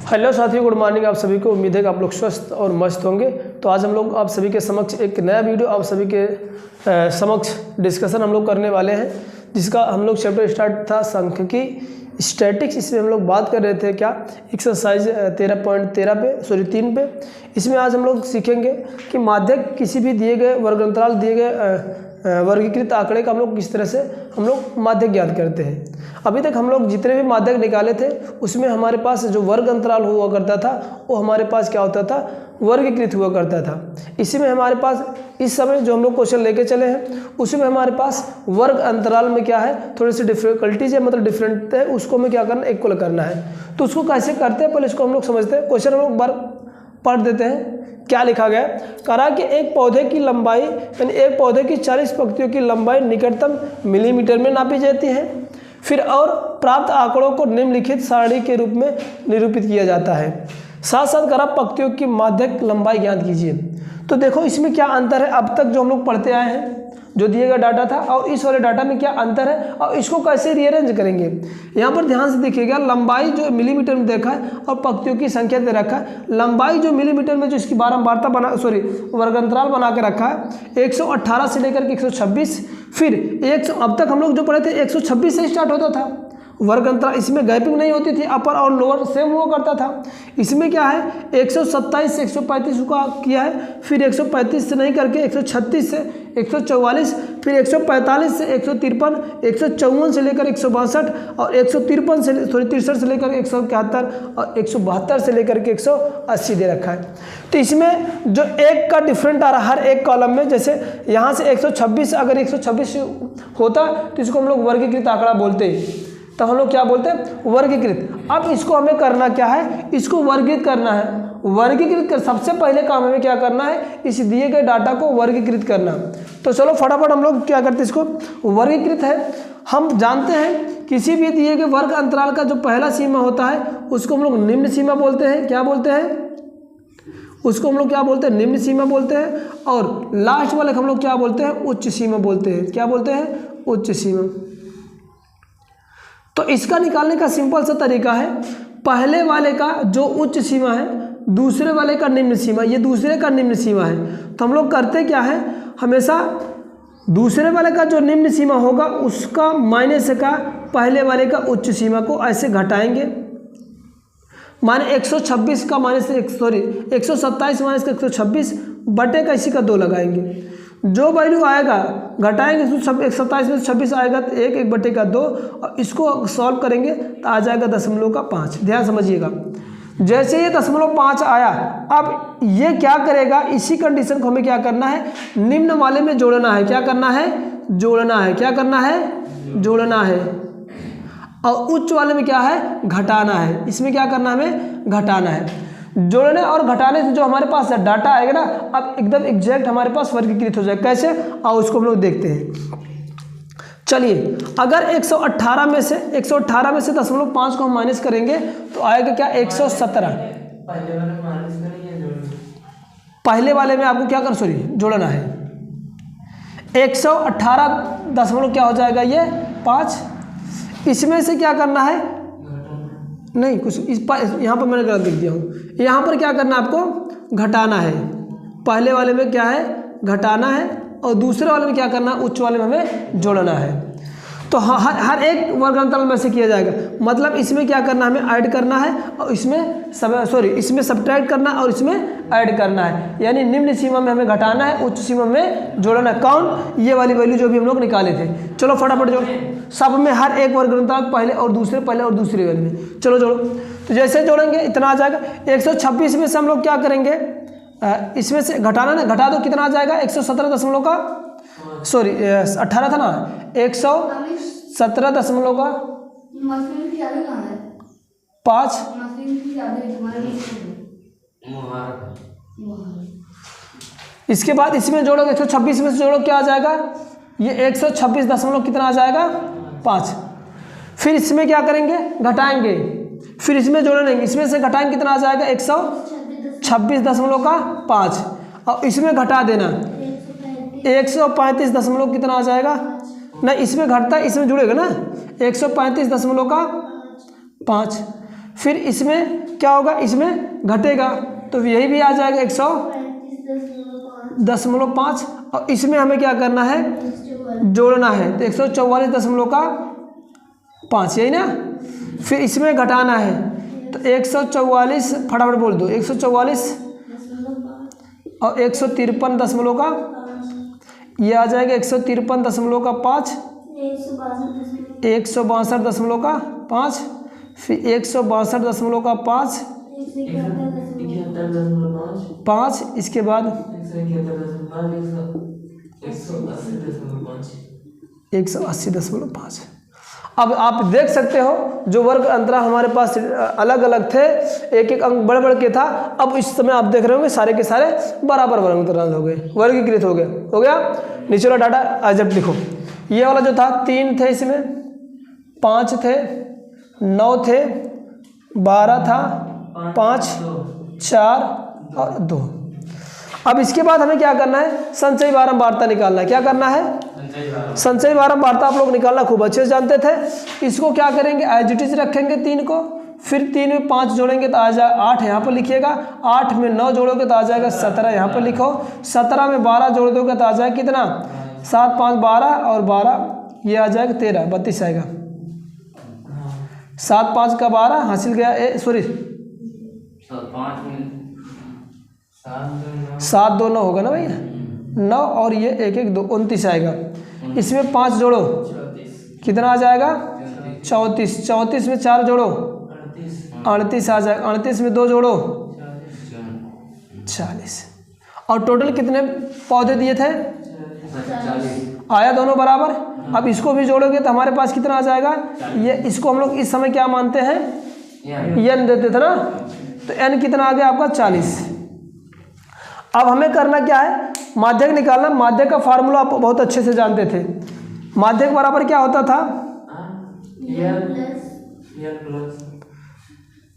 Hello साथियों, good morning आप सभी को। उम्मीद है कि आप लोग स्वस्थ और मस्त होंगे। तो आज हम लोग आप सभी के समक्ष एक नया वीडियो आप सभी के समक्ष डिस्कशन हम लोग करने वाले हैं, जिसका हम लोग चैप्टर स्टार्ट था सांख्यिकी स्टैटिक्स। इसमें हम लोग बात कर रहे थे क्या एक्सरसाइज 3 पे। इसमें आज हम लोग सीखेंगे कि माध्यक किसी भी दिए गए वर्गांतराल दिए गए वर्गीकृत आंकड़े का हम लोग किस तरह से हम लोग माध्यक ज्ञात करते हैं। अभी तक हम लोग जितने भी माध्यक निकाले थे उसमें हमारे पास जो वर्ग अंतराल हुआ करता था वो हमारे पास क्या होता था, वर्गीकृत हुआ करता था। इसी में हमारे पास इस समय जो हम लोग क्वेश्चन लेके चले हैं उसी में हमारे पास वर्ग अंतराल में क्या है, थोड़ी सी डिफिकल्टीज है, मतलब डिफरेंट है, उसको हमें क्या करना, इक्वल करना है। तो उसको कैसे करते हैं पहले इसको हम लोग समझते हैं। क्वेश्चन हम लोग बार पढ़ देते हैं। क्या लिखा गया, कहा कि एक पौधे की लंबाई यानी एक पौधे की 40 पंक्तियों की लंबाई निकटतम मिलीमीटर में नापी जाती है। फिर और प्राप्त आंकड़ों को निम्नलिखित सारणी के रूप में निरूपित किया जाता है। साथ साथ करा पंक्तियों की माध्यक लंबाई ज्ञात कीजिए। तो देखो इसमें क्या अंतर है, अब तक जो हम लोग पढ़ते आए हैं जो दिए गया डाटा था और इस वाले डाटा में क्या अंतर है और इसको कैसे रीअरेंज करेंगे। यहाँ पर ध्यान से देखिएगा, लंबाई जो मिलीमीटर में देखा है और पंक्तियों की संख्या दे रखा है। लंबाई जो मिलीमीटर में जो इसकी बारंबारता वर्गांतराल बना के रखा है 118 से लेकर के 126। फिर 100 अब तक हम लोग जो पढ़े थे 126 से स्टार्ट होता था वर्गांतराल, इसमें गैपिंग नहीं होती थी, अपर और लोअर सेम हुआ करता था। इसमें क्या है 127 से 135 का किया है, फिर 135 से नहीं करके 136 से 144, फिर 145 से 153, 154 से लेकर 162 और 153 से 63 से लेकर 171 और 172 से लेकर के 180 दे रखा है। तो इसमें जो एक का डिफरेंट आ रहा है हर एक कॉलम में, जैसे यहाँ से 126 अगर 126 होता तो इसको हम लोग वर्गीकृत आंकड़ा बोलते हैं। तो हम लोग क्या बोलते हैं, वर्गीकृत। अब इसको हमें करना क्या है, इसको वर्गीकृत करना है। वर्गीकृत कर सबसे पहले काम हमें क्या करना है, इस दिए गए डाटा को वर्गीकृत करना। तो चलो फटाफट हम लोग क्या करते हैं, इसको वर्गीकृत है। हम जानते हैं किसी भी दिए गए वर्ग अंतराल का जो पहला सीमा होता है उसको हम लोग निम्न सीमा बोलते हैं। क्या बोलते हैं, उसको हम लोग क्या बोलते हैं, निम्न सीमा बोलते हैं। और लास्ट वाले हम लोग क्या बोलते हैं, उच्च सीमा बोलते हैं। क्या बोलते हैं, उच्च सीमा। तो इसका निकालने का सिंपल सा तरीका है, पहले वाले का जो उच्च सीमा है दूसरे वाले का निम्न सीमा, ये दूसरे का निम्न सीमा है। तो हम लोग करते क्या है, हमेशा दूसरे वाले का जो निम्न सीमा होगा उसका माइनस का पहले वाले का उच्च सीमा को ऐसे घटाएंगे। माने 126 का माइनस 127 माइनस का 126 बटे का इसी का 2 लगाएंगे। जो वैल्यू आएगा घटाएंगे, 27 में 26 आएगा तो 1 बटे का 2 और इसको सॉल्व करेंगे तो आ जाएगा 0.5। ध्यान समझिएगा, जैसे ये 0.5 आया, अब ये क्या करेगा, इसी कंडीशन को हमें क्या करना है, निम्न वाले में जोड़ना है। क्या करना है, जोड़ना है। क्या करना है, जोड़ना है। और उच्च वाले में क्या है, घटाना है। इसमें क्या करना है, हमें घटाना है। जोड़ने और घटाने से जो हमारे पास डाटा आएगा ना, अब एकदम एग्जैक्ट हमारे पास वर्गीकृत हो जाएगा। कैसे, और उसको हम लोग देखते हैं। चलिए, अगर 118 में से 0.5 को हम माइनस करेंगे तो आएगा क्या, 117। पहले वाले में आपको क्या कर जोड़ना है। 118 क्या हो जाएगा, ये 5। इसमें से क्या करना है, नहीं कुछ यहाँ पर मैंने गलत लिख दिया हूँ। यहाँ पर क्या करना है, आपको घटाना है। पहले वाले में क्या है, घटाना है, और दूसरे वाले में क्या करना है, उच्च वाले में हमें जोड़ना है। तो हर एक वर्गांतराल में से किया जाएगा। मतलब इसमें क्या करना है, हमें ऐड करना है और इसमें इसमें सब्ट्रैक्ट करना है और इसमें ऐड करना है। यानी निम्न सीमा में हमें घटाना है, उच्च सीमा में जोड़ना है। कौन, ये वाली वैल्यू जो भी हम लोग निकाले थे। चलो फटाफट जोड़ो, सब में हर एक वर्गांतराल पहले और दूसरे वाले में। चलो जोड़ो। तो जैसे जोड़ेंगे इतना आ जाएगा। 126 में से हम लोग क्या करेंगे, इसमें से घटाना ना, घटा दो, कितना आ जाएगा, 117 का 18 था ना, 117 का 5। इसके बाद इसमें जोड़ोगे 126 में से जोड़ो, क्या आ जाएगा, ये 126 कितना आ जाएगा, 5। फिर इसमें क्या करेंगे, घटाएंगे, फिर इसमें जोड़ेंगे, इसमें से घटाएंगे कितना आ जाएगा, 126.5 और इसमें घटा देना 135 कितना आ जाएगा, नहीं इसमें घटता है, इसमें जुड़ेगा ना, 135.5 फिर इसमें क्या होगा, इसमें घटेगा, तो यही भी आ जाएगा 110.5 और इसमें हमें क्या करना है, जोड़ना है, तो 144.5 यही ना। फिर इसमें घटाना है, तो 144 फटाफट बोल दो, 144 और 153.5 ये आ जाएगा 153.5, 162.5, फिर 162.5, 5, इसके बाद 180.5। अब आप देख सकते हो जो वर्ग अंतराल हमारे पास अलग अलग थे, एक एक अंक बढ़ बढ़ के था, अब इस समय आप देख रहे होंगे सारे के सारे बराबर वर्ग अंतराल हो गए, वर्गीकृत हो गया। नीचे वाला डाटा एग्जैक्ट लिखो। ये वाला जो था 3 थे, इसमें 5 थे, 9 थे, 12 था, 5, 4 और 2। अब इसके बाद हमें क्या करना है, संचयी बारंबारता निकालना है। क्या करना है, संचयी बारंबारता आप लोग निकालना खूब अच्छे से जानते थे। इसको क्या करेंगे, एज इट इज रखेंगे 3 को, फिर 3 में 5 जोड़ेंगे तो आ जाए 8, यहाँ पर लिखिएगा, 8 में 9 जोड़ोगे तो आ जाएगा 17, यहाँ पर लिखो, 17 में 12 जोड़ दोगे तो आ जाएगा कितना, 7, 5, 12 और 12 ये आ जाएगा 13, 32 आएगा। 7, 5 का 12 हासिल गया, सॉरी 7, 2, 9 होगा ना भैया, 9 और ये 1, 1, 2, 29 आएगा। इसमें 5 जोड़ो कितना आ जाएगा, 34, 34 में 4 जोड़ो 38 आ जाएगा, 38 में 2 जोड़ो 40। और टोटल कितने पौधे दिए थे, आया दोनों बराबर। अब इसको भी जोड़ोगे तो हमारे पास कितना आ जाएगा, ये इसको हम लोग इस समय क्या मानते हैं, n देते थे ना, तो n कितना आ गया आपका 40। अब हमें करना क्या है, माध्यक निकालना। माध्यक का फार्मूला आप बहुत अच्छे से जानते थे। माध्यक बराबर क्या होता था,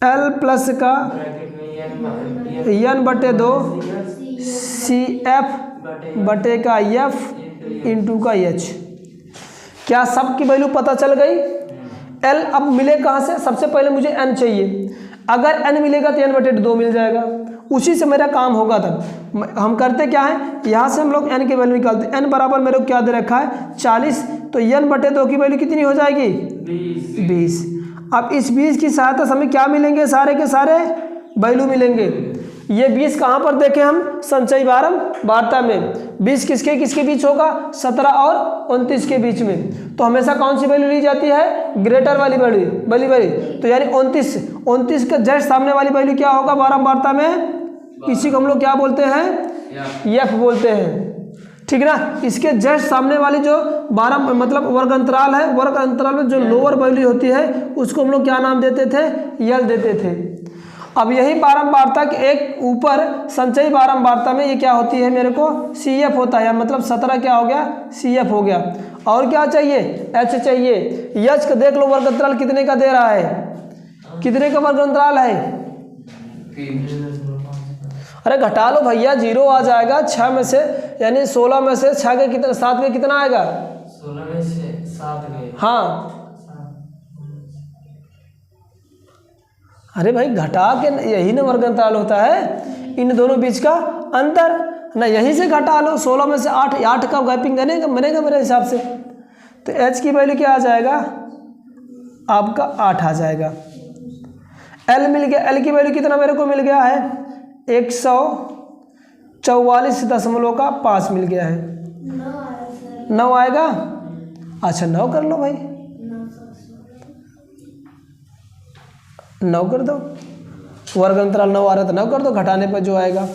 L प्लस का n/2 CF बटे का F इंटू का H। क्या सब की वैल्यू पता चल गई। L अब मिले कहाँ से, सबसे पहले मुझे n चाहिए, अगर n मिलेगा तो n/2 मिल जाएगा, उसी से मेरा काम होगा। तब हम करते क्या है, यहाँ से हम लोग n की वैल्यू निकालते। n बराबर मेरे को क्या दे रखा है 40, तो n/2 की वैल्यू कितनी हो जाएगी 20। अब इस 20 की सहायता से हमें क्या मिलेंगे, सारे के सारे वैल्यू मिलेंगे। ये 20 कहाँ पर देखें हम, संचयी बारंबारता में 20 किसके किसके बीच होगा, 17 और 29 के बीच में। तो हमेशा कौन सी वैल्यू ली जाती है, ग्रेटर वाली वैल्यू। तो यानी 29 के जस्ट सामने वाली वैल्यू क्या होगा बारंबारता में, इसी को हम लोग क्या बोलते हैं, एफ बोलते हैं, ठीक ना। इसके जस्ट सामने वाली जो मतलब वर्ग अंतराल है, वर्ग अंतराल में जो लोअर वैल्यू होती है उसको हम लोग क्या नाम देते थे, यल देते थे। अब यही बारंबारता के एक ऊपर संचयी बारंबारता में ये क्या होती है, मेरे को CF होता है, मतलब 17 क्या हो गया, CF हो गया। और क्या चाहिए, H चाहिए। H का देख लो वर्ग अंतराल कितने का दे रहा है, कितने का वर्ग अंतराल है, अरे घटा लो भैया, 0 आ जाएगा 6 में से, यानी 16 में से 6 के कितना, 7 के कितना आएगा, 16 में से 7 गए, हाँ। अरे भाई घटा के, यही ना वर्ग अंतराल होता है, इन दोनों बीच का अंतर ना, यहीं से घटा लो। 16 में से 8 का गैपिंग बनेगा मेरे हिसाब से। तो H की वैल्यू क्या आ जाएगा आपका 8 आ जाएगा। L मिल गया, L की वैल्यू कितना मेरे को मिल गया है 144.5 मिल गया है, 9 आएगा। अच्छा 9 कर लो भाई, 9 कर दो, वर्ग अंतराल 9 आ रहा था, 9 कर दो, घटाने पर जो आएगा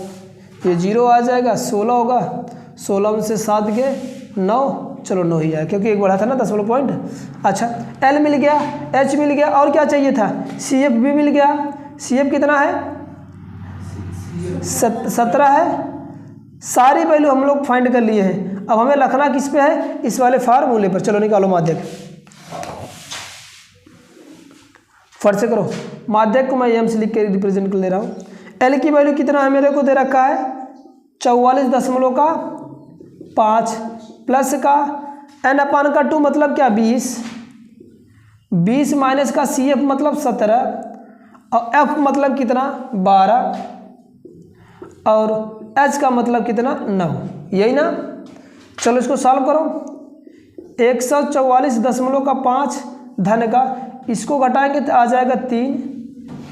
ये 0 आ जाएगा, 16 होगा, 16 में से 7 गए 9, चलो 9 ही आया क्योंकि एक बढ़ा था ना 10 पॉइंट। अच्छा L मिल गया, H मिल गया, और क्या चाहिए था, CF भी मिल गया। CF कितना है 17 है। सारी वैल्यू हम लोग फाइंड कर लिए हैं। अब हमें लिखना किस पे है, इस वाले फार्मूले पर। चलो निकालो माध्यक, फट से करो। माध्यक को मैं एम से लिख के रिप्रेजेंट कर ले रहा हूँ। एल की वैल्यू कितना है मेरे को दे रखा है 44.5 प्लस का n/2 मतलब क्या 20 माइनस का CF मतलब 17 और f मतलब कितना 12 और h का मतलब कितना 9, यही ना। चलो इसको सॉल्व करो। 144.5 धन का, इसको घटाएंगे तो आ जाएगा 3,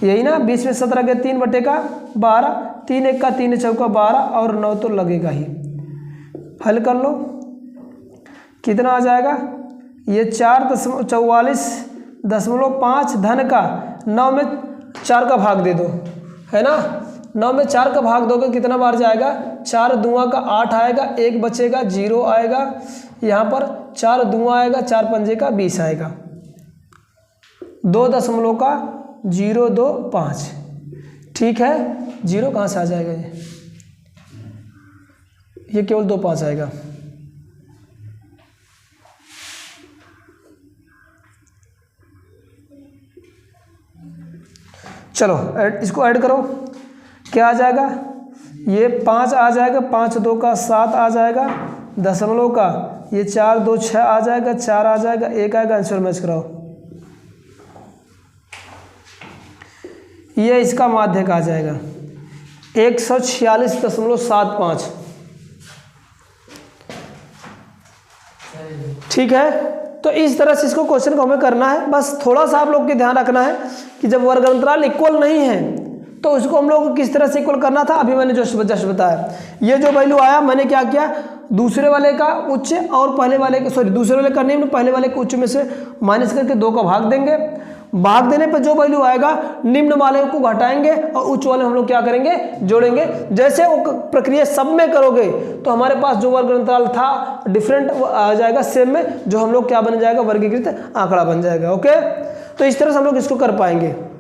यही ना। 20 में 17 के 3 बटे का 12, 3 1 का 3 चौका 12 और 9 तो लगेगा ही। हल कर लो, कितना आ जाएगा ये 4.44.5 धन का 9 में 4 का भाग दे दो, है ना। 9 में 4 का भाग दोगे कितना बार जाएगा, 4 दूँगा का 8 आएगा, 1 बचेगा 0 आएगा, यहाँ पर 4 दूँगा आएगा, 4 पंजे का 20 आएगा, 2.025। ठीक है, 0 कहाँ से आ जाएगा ये केवल 2.5 आएगा। चलो इसको ऐड करो, क्या आ जाएगा, ये 5 आ जाएगा, 5 2 का 7 आ जाएगा, दशमलव का ये 4 2 6 आ जाएगा, 4 आ जाएगा, 1 आएगा, आंसर मैच कराओ। ये इसका माध्यक आ जाएगा 146.75। ठीक है, तो इस तरह से इसको क्वेश्चन को हमें करना है। बस थोड़ा सा आप लोग के ध्यान रखना है कि जब वर्ग अंतराल इक्वल नहीं है तो उसको हम लोग को किस तरह से इक्वल करना था, अभी मैंने जस्ट बताया। ये जो वैल्यू आया, मैंने क्या किया, दूसरे वाले का उच्च और पहले वाले का, सॉरी दूसरे वाले का निम्न पहले वाले के उच्च में से माइनस करके 2 का भाग देंगे। भाग देने पर जो वैल्यू आएगा निम्न वाले को घटाएंगे और उच्च वाले हम लोग क्या करेंगे, जोड़ेंगे। जैसे वो प्रक्रिया सब में करोगे तो हमारे पास जो वर्ग अंतराल था डिफरेंट आ जाएगा, सेम में जो हम लोग क्या बन जाएगा, वर्गीकृत आंकड़ा बन जाएगा। ओके, तो इस तरह से हम लोग इसको कर पाएंगे।